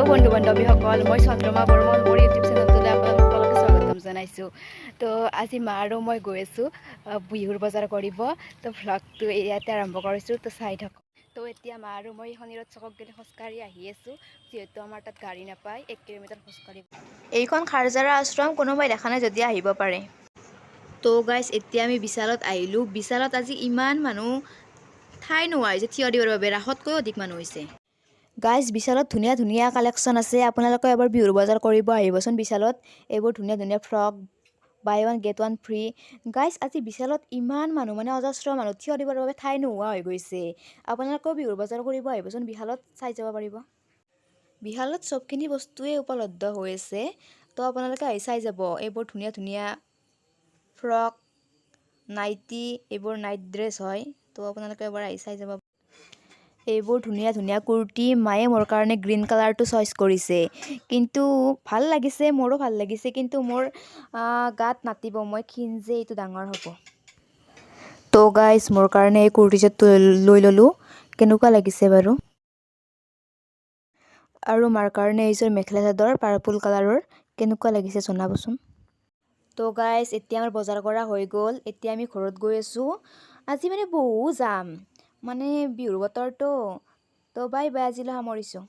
বন্ধু বান্ধৱীসকল মই চন্দ্ৰমা বৰ্মন মোৰ ইউটিউব চেনেলটোলৈ আপোনালোক সকলোকে স্বাগতম জনাইছোঁ। তো আজি মা আৰু মই গৈ আছোঁ বিহুৰ বজাৰ কৰিব। তো ভ্লগটো ইয়াতে আৰম্ভ কৰিছোঁ, তো চাই থাকক। তো এতিয়া মা আৰু মই শনিৰত চকক গ'লে খোজকাঢ়ি আহি আছোঁ, যিহেতু আমাৰ তাত গাড়ী নাপায়, 1 কিলোমিটাৰ খোজকাঢ়ি। এইখন খাৰজাৰা আশ্ৰম, কোনোবাই দেখা নাই যদি আহিব পাৰে। তো গাইজ এতিয়া আমি বিশালত আহিলোঁ। বিশালত আজি ইমান মানুহ ঠাই নোহোৱা হৈছে থিয় দিবৰ বাবে, ৰাসতকৈ অধিক মানুহ হৈছে। গাইজ বিশালত ধুনীয়া ধুনীয়া কালেকশ্যন আছে, আপোনালোকে এবাৰ বিহুৰ বজাৰ কৰিব আহিবচোন বিশালত। এইবোৰ ধুনীয়া ধুনীয়া frock, buy one get one free. Guys আজি বিশালত ইমান মানুহ, মানে অজস্ৰ মানুহ, থিয় দিবৰ বাবে ঠাই নোহোৱা হৈ গৈছে। আপোনালোকেও বিহুৰ বজাৰ কৰিব আহিবচোন, বিশালত চাই যাব পাৰিব। বিশালত চবখিনি বস্তুৱেই উপলব্ধ হৈ আছে, তো আপোনালোকে আহি চাই যাব। এইবোৰ ধুনীয়া ধুনীয়া ফ্ৰক, নাইটি, এইবোৰ নাইট ড্ৰেছ হয়, তো আপোনালোকে এবাৰ আহি চাই যাব। এইবোৰ ধুনীয়া ধুনীয়া কুৰ্তি, মায়ে মোৰ কাৰণে গ্ৰীণ কালাৰটো চইচ কৰিছে, কিন্তু ভাল লাগিছে, মোৰো ভাল লাগিছে, কিন্তু মোৰ গাত নাটিব, মই ক্ষীণ যে, এইটো ডাঙৰ হ'ব। তো গাইজ মোৰ কাৰণে এই কুৰ্তি ছেটটো লৈ ল'লোঁ, কেনেকুৱা লাগিছে বাৰু। আৰু মাৰ কাৰণে এইযোৰ মেখেলা চাদৰ পাৰ্পল কালাৰৰ, কেনেকুৱা লাগিছে জনাবচোন। তো গাইজ এতিয়া আমাৰ বজাৰ কৰা হৈ গ'ল, এতিয়া আমি ঘৰত গৈ আছোঁ। আজি মানে বহু যাম, মানে বিহুৰ বতৰটো। তো বাই বাই, আজিলৈ সামৰিছোঁ।